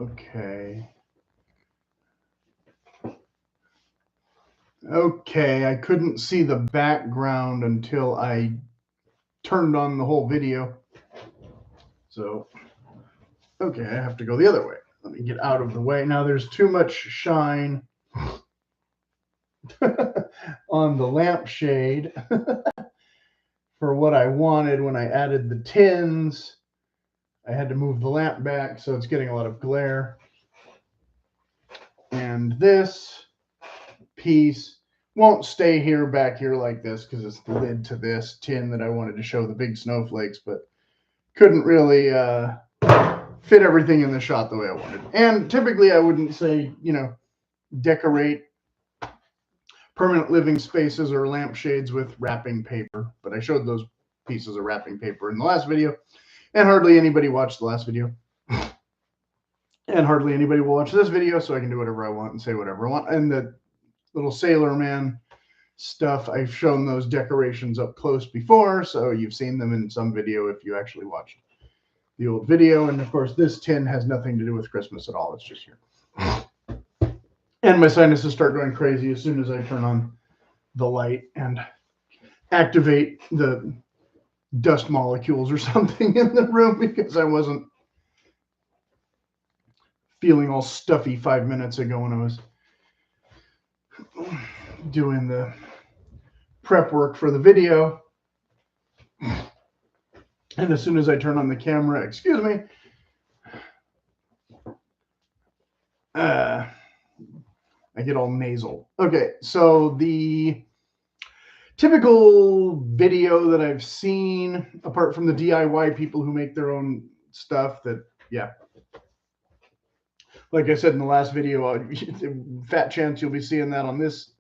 Okay. Okay, I couldn't see the background until I turned on the whole video. So, okay, I have to go the other way. Let me get out of the way. Now there's too much shine on the lampshade for what I wanted when I added the tins. I had to move the lamp back, so it's getting a lot of glare. And this piece won't stay here back here like this because it's the lid to this tin that I wanted to show the big snowflakes, but couldn't really fit everything in the shot the way I wanted. And typically I wouldn't say, decorate permanent living spaces or lampshades with wrapping paper, but I showed those pieces of wrapping paper in the last video, and hardly anybody watched the last video. And hardly anybody will watch this video, so I can do whatever I want and say whatever I want. And the little Sailor Man stuff, I've shown those decorations up close before, so you've seen them in some video if you actually watched the old video. And of course, this tin has nothing to do with Christmas at all. It's just here. And my sinuses start going crazy as soon as I turn on the light and activate the dust molecules or something in the room because I wasn't feeling all stuffy 5 minutes ago when I was doing the prep work for the video. And as soon as I turn on the camera, excuse me, I get all nasal. Okay, so the typical video that I've seen, apart from the DIY people who make their own stuff, that, yeah, like I said in the last video, fat chance you'll be seeing that on this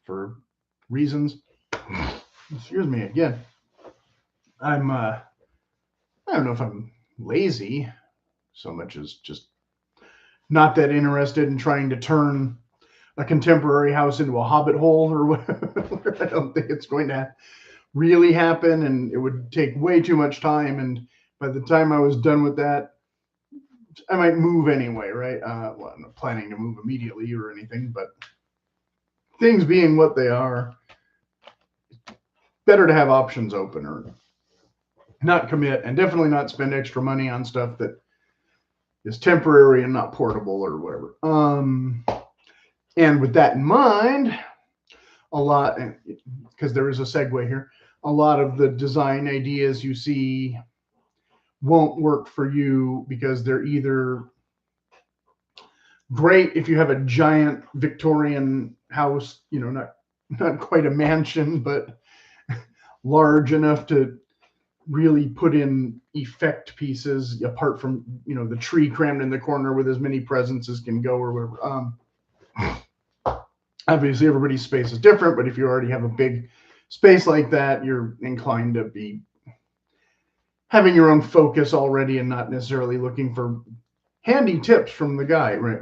for reasons. Excuse me again. I don't know if I'm lazy so much as just not that interested in trying to turn a contemporary house into a hobbit hole or whatever. I don't think it's going to really happen, and it would take way too much time. And by the time I was done with that, I might move anyway, right? Well, I'm not planning to move immediately or anything, but things being what they are, better to have options open or not commit, and definitely not spend extra money on stuff that is temporary and not portable or whatever. And with that in mind, a lot, because there is a segue here, a lot of the design ideas you see won't work for you because they're either great if you have a giant Victorian house, not quite a mansion, but large enough to really put in effect pieces apart from, the tree crammed in the corner with as many presents as can go or whatever. Obviously, everybody's space is different, but if you already have a big space like that, you're inclined to be having your own focus already and not necessarily looking for handy tips from the guy, right?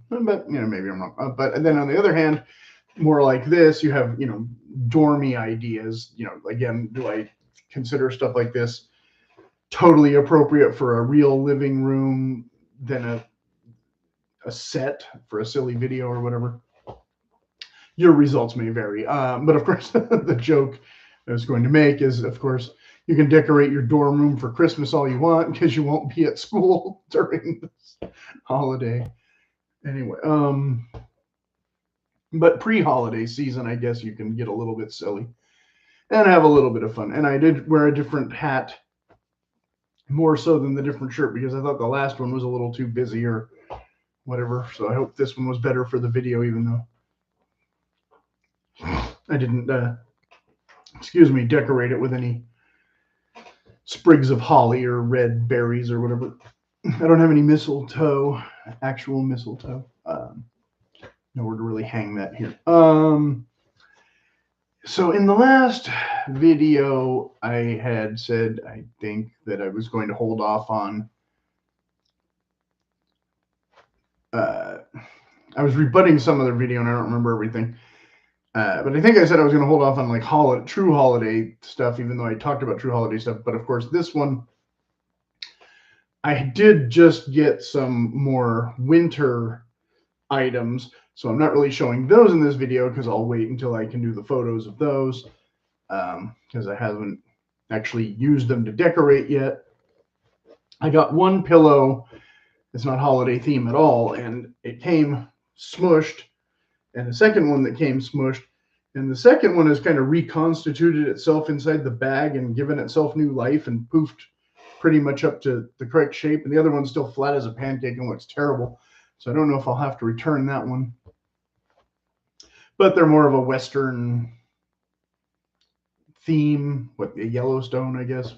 But maybe I'm wrong. But then on the other hand, more like this, you have dormy ideas. Again, do I consider stuff like this totally appropriate for a real living room than a set for a silly video or whatever? Your results may vary. But of course, the joke I was going to make is, of course, you can decorate your dorm room for Christmas all you want because you won't be at school during this holiday. Anyway, but pre-holiday season, I guess you can get a little bit silly and have a little bit of fun. And I did wear a different hat more so than the different shirt because I thought the last one was a little too busy or whatever. So I hope this one was better for the video, even though I didn't, decorate it with any sprigs of holly or red berries or whatever. I don't have any mistletoe, actual mistletoe. Nowhere to really hang that here. So in the last video, I had said, I think, that I was going to hold off on. I was rebutting some other video, and I don't remember everything. But I think I said I was going to hold off on like true holiday stuff, even though I talked about true holiday stuff. But of course, this one, I did just get some more winter items, so I'm not really showing those in this video because I'll wait until I can do the photos of those, because I haven't actually used them to decorate yet. I got one pillow. It's not holiday theme at all, and it came smushed, and the second one that came smushed, and the second one has kind of reconstituted itself inside the bag and given itself new life and poofed pretty much up to the correct shape, and the other one's still flat as a pancake and looks terrible. So I don't know if I'll have to return that one. But they're more of a Western theme, what, Yellowstone, I guess,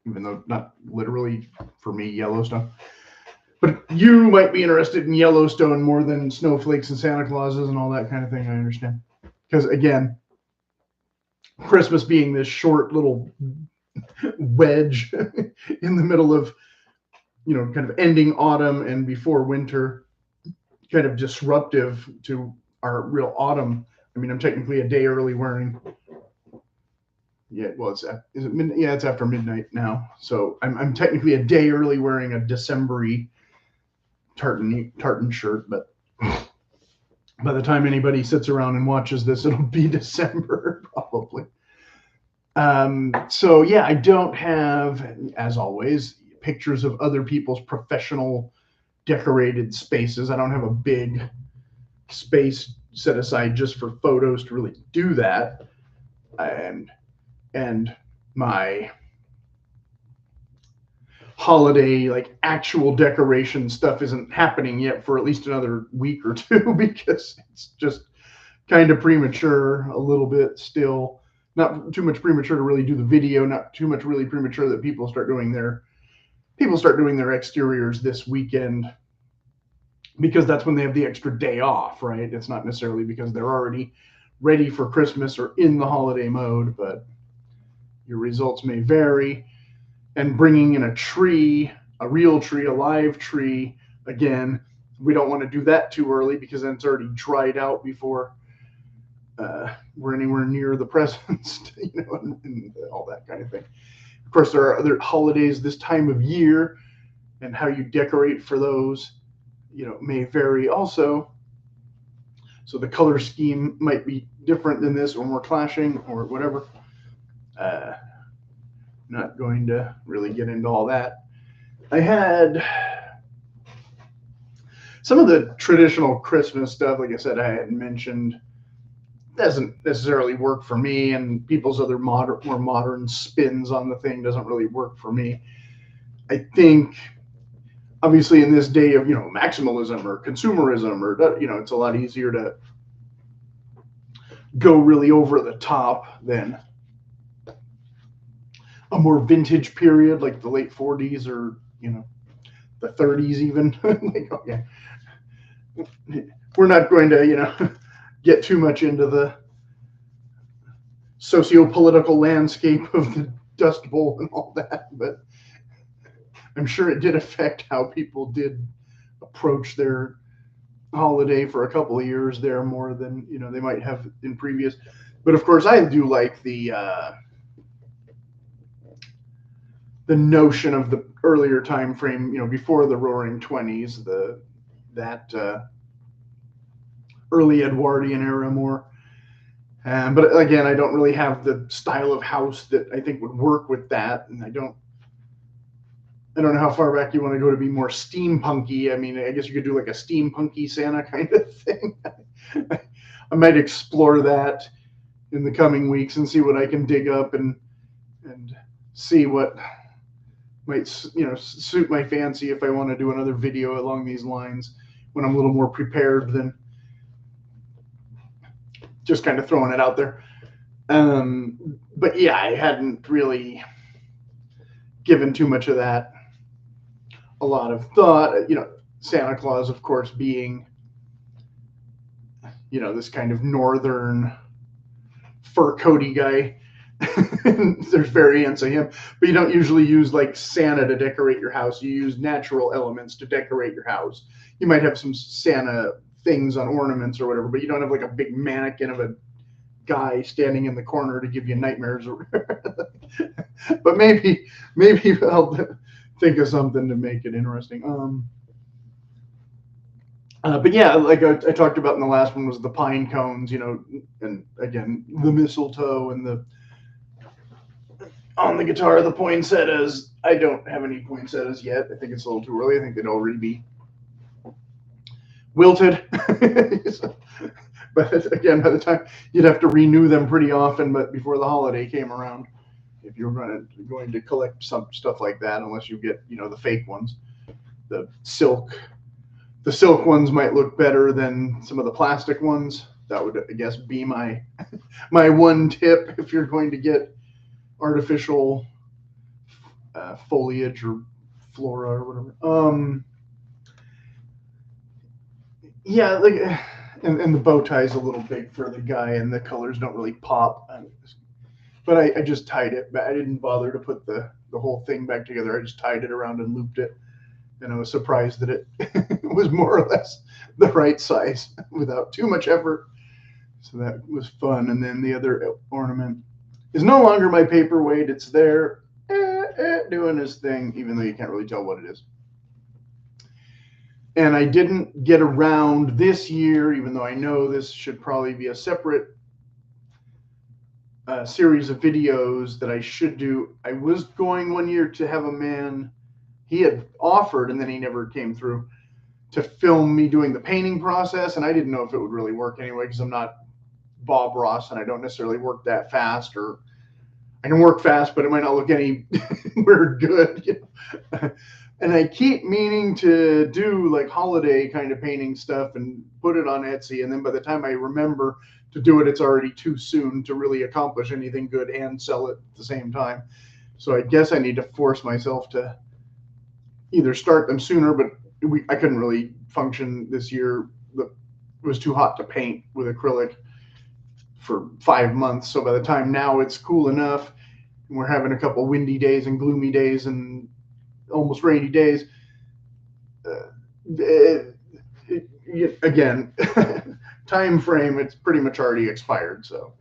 even though not literally for me, Yellowstone. But you might be interested in Yellowstone more than snowflakes and Santa Clauses and all that kind of thing, I understand. Because again, Christmas being this short little wedge in the middle of, kind of ending autumn and before winter, kind of disruptive to our real autumn. I mean, I'm technically a day early wearing. Yeah, well, is it midnight? Yeah, it's after midnight now. So I'm technically a day early wearing a December-y tartan shirt, but by the time anybody sits around and watches this, it'll be December probably. So yeah, I don't have, as always, pictures of other people's professional decorated spaces. I don't have a big space set aside just for photos to really do that. And my holiday, like actual decoration stuff isn't happening yet for at least another week or two because it's just kind of premature a little bit still. Not too much premature to really do the video, not too much really premature that people start doing their exteriors this weekend, because that's when they have the extra day off, right? It's not necessarily because they're already ready for Christmas or in the holiday mode, but your results may vary. And bringing in a tree, a real tree, a live tree, again, we don't want to do that too early because then it's already dried out before we're anywhere near the presents, and all that kind of thing. Of course, there are other holidays this time of year, and how you decorate for those, may vary also. So the color scheme might be different than this, or more clashing, or whatever. Not going to really get into all that. I had some of the traditional Christmas stuff, like I said, I had mentioned, doesn't necessarily work for me, and people's other more modern spins on the thing doesn't really work for me. I think, obviously, in this day of maximalism or consumerism, or it's a lot easier to go really over the top than a more vintage period like the late 40s or the 30s even. Like, okay, we're not going to get too much into the socio-political landscape of the Dust Bowl and all that, but I'm sure it did affect how people did approach their holiday for a couple of years there more than they might have in previous. But of course, I do like the notion of the earlier time frame, before the Roaring '20s, that early Edwardian era more. But again, I don't really have the style of house that I think would work with that, and I don't know how far back you want to go to be more steampunky. I mean, I guess you could do like a steampunky Santa kind of thing. I might explore that in the coming weeks and see what I can dig up and see what might suit my fancy if I want to do another video along these lines when I'm a little more prepared than just kind of throwing it out there. But yeah, I hadn't really given too much of that a lot of thought. Santa Claus, of course, being this kind of northern fur coaty guy. There's variants of him, but you don't usually use like Santa to decorate your house. You use natural elements to decorate your house. You might have some Santa things on ornaments or whatever, but you don't have like a big mannequin of a guy standing in the corner to give you nightmares. But maybe I'll think of something to make it interesting. But yeah, like I talked about in the last one was the pine cones, and again the mistletoe and the on the guitar the poinsettias. I don't have any poinsettias yet. I think it's a little too early. I think they'd already be wilted. But again, by the time you'd have to renew them pretty often, but before the holiday came around, if you're going to collect some stuff like that, unless you get the fake ones, the silk ones might look better than some of the plastic ones. That would, I guess, be my one tip if you're going to get artificial foliage or flora or whatever. Yeah, like, and the bow tie is a little big for the guy, and the colors don't really pop. But I just tied it. I didn't bother to put the whole thing back together. I just tied it around and looped it, and I was surprised that it was more or less the right size without too much effort. So that was fun. And then the other ornament is no longer my paperweight. It's there doing his thing, even though you can't really tell what it is. And I didn't get around this year, even though I know this should probably be a separate series of videos that I should do. I was going one year to have a man, he had offered, and then he never came through, to film me doing the painting process. And I didn't know if it would really work anyway, because I'm not Bob Ross and I don't necessarily work that fast, or I can work fast, but it might not look anywhere good. And I keep meaning to do like holiday kind of painting stuff and put it on Etsy. And then by the time I remember to do it, it's already too soon to really accomplish anything good and sell it at the same time. So I guess I need to force myself to either start them sooner, but I couldn't really function this year. It was too hot to paint with acrylic for 5 months. So by the time now it's cool enough, and we're having a couple windy days and gloomy days and almost rainy days. Again, time frame, it's pretty much already expired. So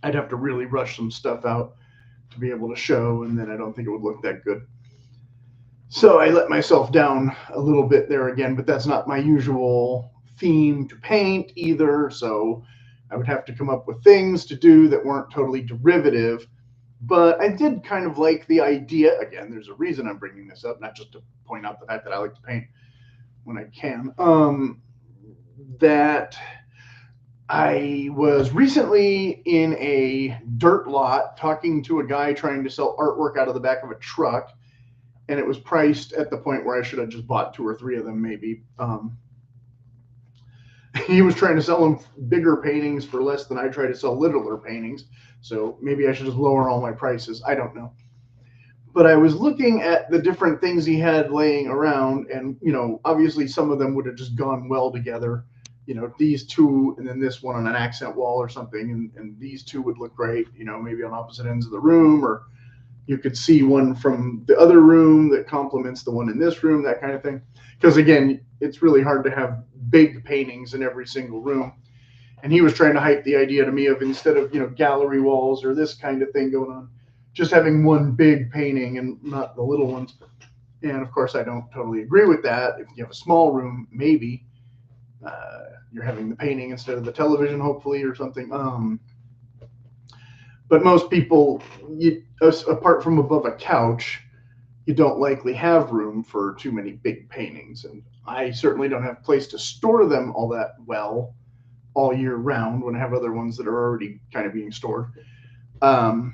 I'd have to really rush some stuff out to be able to show, and then I don't think it would look that good. So I let myself down a little bit there again, but that's not my usual theme to paint either. So I would have to come up with things to do that weren't totally derivative. But I did kind of like the idea. Again, there's a reason I'm bringing this up, not just to point out the fact that I like to paint when I can. That I was recently in a dirt lot talking to a guy trying to sell artwork out of the back of a truck, and it was priced at the point where I should have just bought 2 or 3 of them maybe. He was trying to sell them bigger paintings for less than I try to sell littler paintings. So maybe I should just lower all my prices. I don't know. But I was looking at the different things he had laying around, and, obviously some of them would have just gone well together. These 2 and then this one on an accent wall or something. And these 2 would look great, maybe on opposite ends of the room, or you could see one from the other room that complements the one in this room, that kind of thing. Because again, it's really hard to have big paintings in every single room. And he was trying to hype the idea to me of, instead of, gallery walls or this kind of thing going on, just having one big painting and not the little ones. And of course, I don't totally agree with that. If you have a small room, maybe you're having the painting instead of the television, hopefully, or something. But most people, apart from above a couch, you don't likely have room for too many big paintings. And I certainly don't have a place to store them all that well all year round when I have other ones that are already kind of being stored. But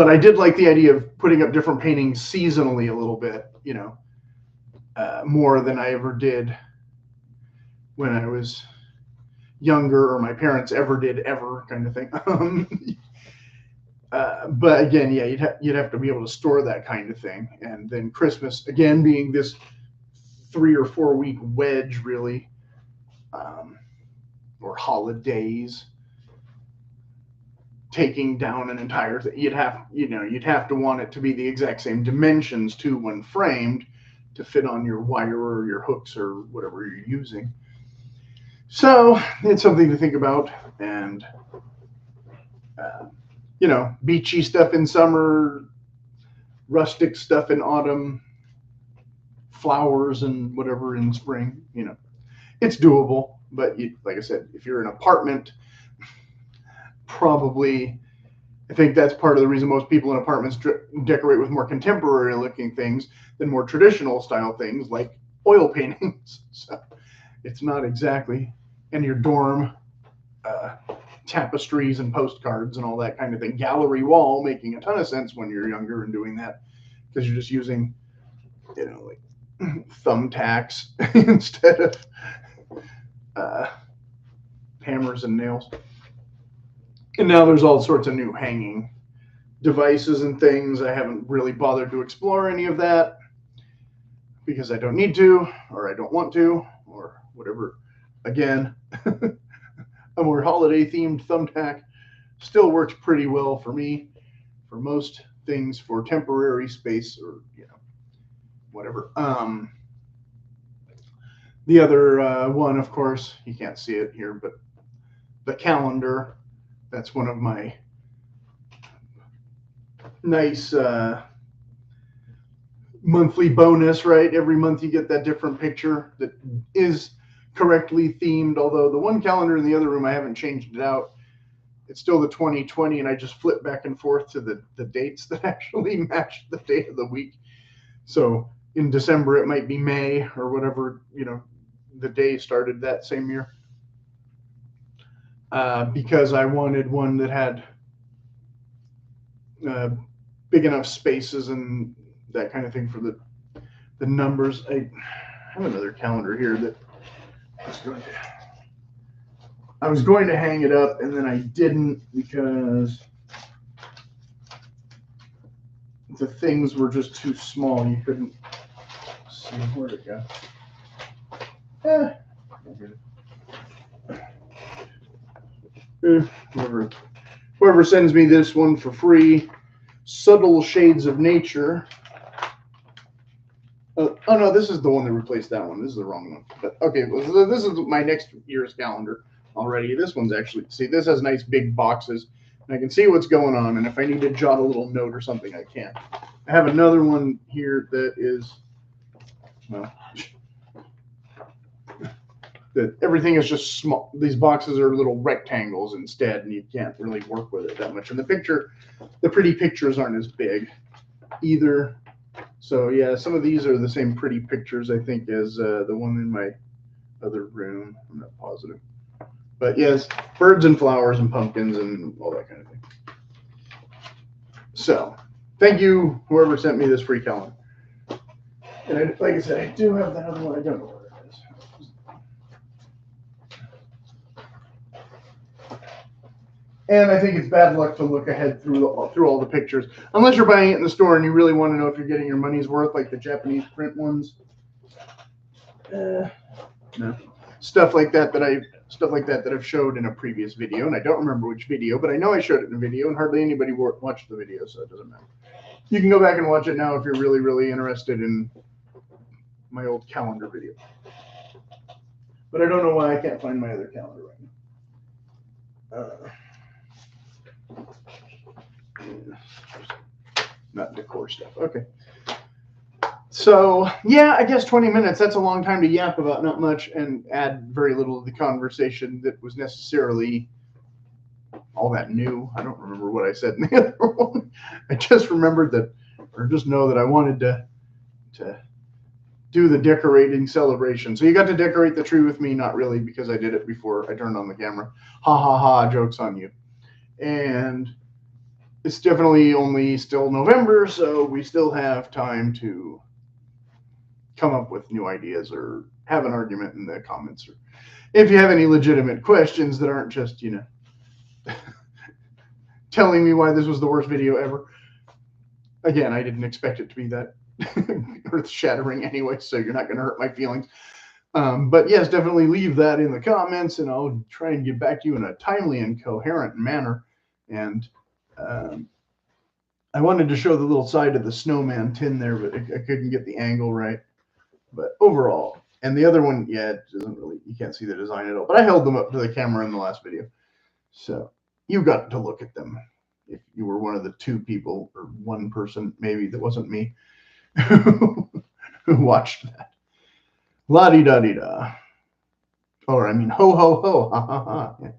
I did like the idea of putting up different paintings seasonally a little bit, more than I ever did when I was younger, or my parents ever did, ever, kind of thing. But again, yeah, you'd have to be able to store that kind of thing. And then Christmas, again, being this 3 or 4 week wedge, really, or holidays, taking down an entire thing, you'd have to want it to be the exact same dimensions too when framed to fit on your wire or your hooks or whatever you're using. So it's something to think about. And beachy stuff in summer, rustic stuff in autumn, flowers and whatever in spring. You know, it's doable. But like I said, if you're an apartment, probably I think that's part of the reason most people in apartments decorate with more contemporary looking things than more traditional style things like oil paintings. So it's not exactly, and your dorm tapestries and postcards and all that kind of thing. Gallery wall making a ton of sense when you're younger and doing that because you're just using, you know, like thumbtacks instead of hammers and nails. And now there's all sorts of new hanging devices and things. I haven't really bothered to explore any of that because I don't need to, or I don't want to, or whatever. Again, a more holiday themed thumbtack still works pretty well for me for most things for temporary space or, you know, whatever. The other one, of course, you can't see it here, but the calendar. That's one of my nice monthly bonus, right? Every month you get that different picture that is correctly themed, although the one calendar in the other room, I haven't changed it out. It's still the 2020, and I just flip back and forth to the dates that actually match the day of the week. So in December, it might be May or whatever, you know, the day started that same year. Because I wanted one that had big enough spaces and that kind of thing for the numbers. I have another calendar here that I was going to hang it up, and then I didn't because the things were just too small. You couldn't see where it go. Whoever sends me this one for free, Subtle Shades of Nature. Oh no, this is the one that replaced that one. This is the wrong one. But okay, well, this is my next year's calendar already. This one's actually, see, this has nice big boxes, and I can see what's going on. And if I need to jot a little note or something, I can. I have another one here that is, well, that everything is just small. These boxes are little rectangles instead, and you can't really work with it that much. And the pretty pictures aren't as big either. So yeah, some of these are the same pretty pictures, I think, as the one in my other room. I'm not positive. But yes, birds and flowers and pumpkins and all that kind of thing. So thank you, whoever sent me this free calendar. And like I said, I do have that other one. I don't know where it is. And I think it's bad luck to look ahead through all the pictures, unless you're buying it in the store and you really want to know if you're getting your money's worth, like the Japanese print ones. No, stuff like that that I've showed in a previous video, and I don't remember which video, but I know I showed it in a video, and hardly anybody watched the video, so it doesn't matter. You can go back and watch it now if you're really, really interested in my old calendar video. But I don't know why I can't find my other calendar right now. Not decor stuff. Okay. So, yeah, I guess 20 minutes, that's a long time to yap about not much and add very little to the conversation that was necessarily all that new. I don't remember what I said in the other one. I just remembered that, or just know that I wanted to do the decorating celebration. So you got to decorate the tree with me, not really, because I did it before I turned on the camera. Ha ha ha, joke's on you. And it's definitely only still November, so we still have time to come up with new ideas or have an argument in the comments. Or if you have any legitimate questions that aren't just, you know, telling me why this was the worst video ever. Again, I didn't expect it to be that earth-shattering anyway, so you're not going to hurt my feelings. But yes, definitely leave that in the comments, and I'll try and get back to you in a timely and coherent manner. And I wanted to show the little side of the snowman tin there, but I couldn't get the angle right. But overall, and the other one, yeah, it doesn't really, you can't see the design at all. But I held them up to the camera in the last video, so you got to look at them. if you were one of the two people or one person, maybe that wasn't me, who watched that. La di da di da. Or I mean, ho ho ho, ha ha ha. Yeah.